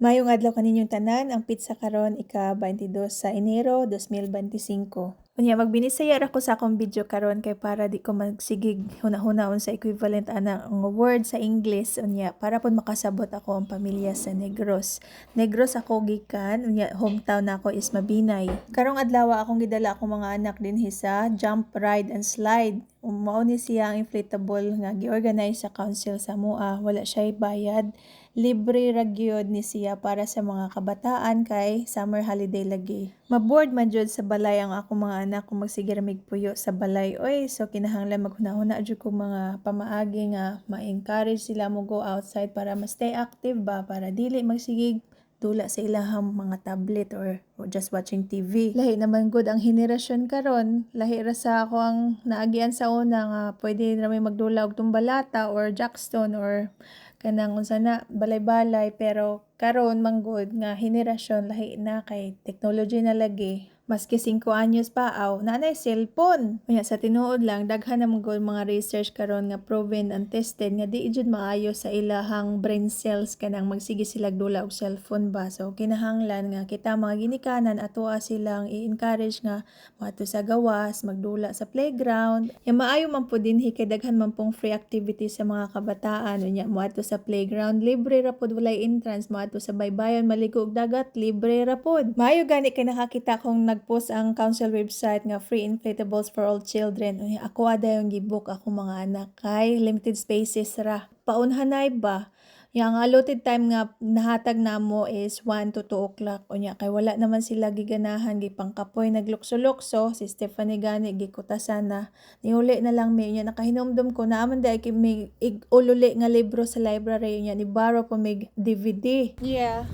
Mayong adlaw kaninyong tanan, ang pizza karon ika-22 sa Enero 2025. Unya magbinisaya ra ko sa akong video karon kay para di ko magsigig hunahunahon sa equivalent ana ang word sa English unya para pud makasabot ako ang pamilya sa Negros. Negros ako gikan unya hometown nako is Mabinay. Karong adlaw akong gidala akong mga anak dinhi sa Jump Ride and Slide. Mao ni siya ang inflatable nga gi-organize sa council sa MUA. Wala siya bayad. Libre ra gyud ni siya para sa mga kabataan kay summer holiday lagi. Maboard man jud sa balay ang akong mga anak kung magsige ra migpuyo sa balay. Oy, so kinahanglan maghuna-huna jud kong mga pamaagi nga ma-encourage sila mo go outside para ma stay active ba para dili magsigig dula sa ilahang mga tablet or just watching TV. Lahi naman gud ang henerasyon karon. Lahi ra sa ako ang naagian sa una nga pwede na may magdula og tumbalata or jackstone or kanang unsa na balay-balay pero karon manggod nga henerasyon lahi na kay technology na lagi. Maski 5 anyos pa aw nanay cellphone. Unya sa tinuod lang daghan na manggod mga research karon nga proven and tested nga di jud maayo sa ilahang brain cells kanang magsige sila dula og cellphone ba. So kinahanglan nga kita mga ginikanan atoa silang i-encourage nga moadto sa gawas, magdula sa playground. Yang maayo man pud dinhi kay daghan man pong free activities sa mga kabataan. Unya moadto sa playground libre ra pud walay entrance, moadto sa baybayon maligo og dagat libre ra pud. Maayo gani kay nakakita kong nagpost ang council website nga free inflatables for all children. Unya ako ada yung gibook ako mga anak kay limited spaces ra. Paunhanay ba? Yang allotted time nga nahatag namo is 1 to 2 o'clock. Unya kay wala naman sila giganahan gipangkapoy naglukso-lukso si Stephanie gani gikutasan na niuli na lang mi unya nakahinumdum ko na aman day kay may ululi nga libro sa library unya ni borrow po mig DVD. Yeah.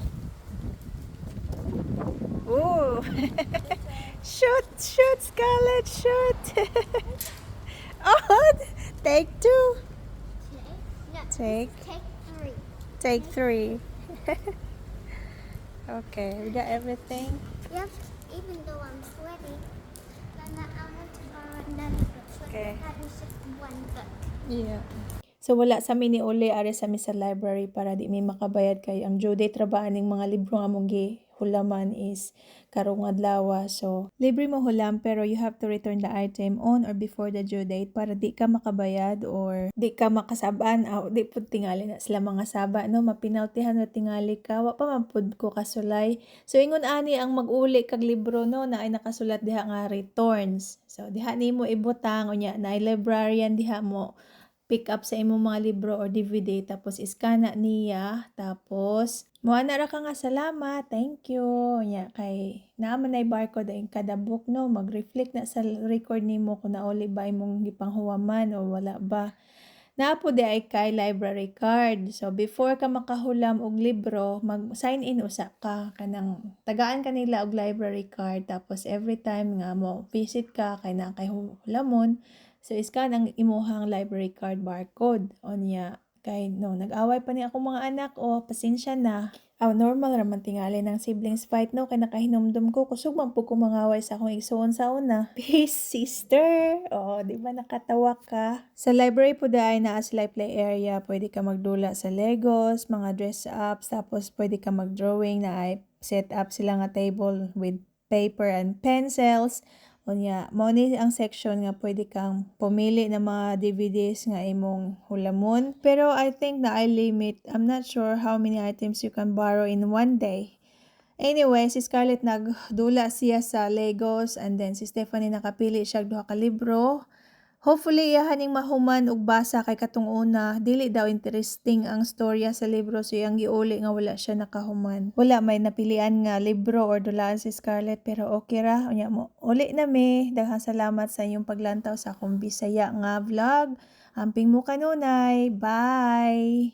Ooh. Shoot, Scarlett, shoot. Oh, take 2. Take. Take 3. Okay, we got everything. Yep, even though I'm sweaty, then I want to borrow another book. So Okay. that is just one book. Yeah. So wala sa mini uli ari sa mi sa library para di mi makabayad kay ang due date ra ba aning mga libro nga mong gihulaman is karong adlaw. So libre mo hulam pero you have to return the item on or before the due date para di ka makabayad or di ka makasaban di pud tingali na sila mga saba no mapinaltihan na tingali ka wa pa man pud ko kasulay. So ingon ani ang mag-uli kag libro no na ay nakasulat diha nga returns. So diha nimo ibutang unya na librarian diha mo pick up sa imong mga libro or DVD tapos iskana niya tapos moana ra ka nga salamat thank you nya kay naaman na barcode ang kada book no mag-reflect na sa record nimo kung nauli ba imong gipanghuwaman o wala ba. Naapo di ay kay library card. So before ka makahulam og libro, mag-sign in usa ka kanang tagaan kanila og library card tapos every time nga mo visit ka kay na kay hulamon. So iskan ang imuhang library card barcode onya kay no nag-away pa ni ako mga anak o pasensya na. Normal raman tingali ng siblings fight no kay nakahinumdum ko kusog man pud ko mangaway sa akong igsuon sa una. Peace sister. Di ba nakatawa ka? Sa library po dai naa sila play area, pwede ka magdula sa Legos, mga dress ups, tapos pwede ka mag-drawing na ay set up sila nga table with paper and pencils. Unya, mao ni ang section nga pwede kang pumili ng mga DVDs nga imong hulamon. Pero I think na I limit. I'm not sure how many items you can borrow in one day. Anyway, si Scarlett nagdula siya sa Legos and then si Stephanie nakapili siya duha ka libro. Hopefully, iyahaning mahuman og basa kay katong una. Dili daw interesting ang storya sa libro so iyang giuli nga wala siya nakahuman. Wala may napilian nga libro or dulaan si Scarlett pero okay ra. Unya mo, uli na mi. Daghang salamat sa inyong paglantaw sa akong Bisaya nga vlog. Amping mo kanunay. Bye!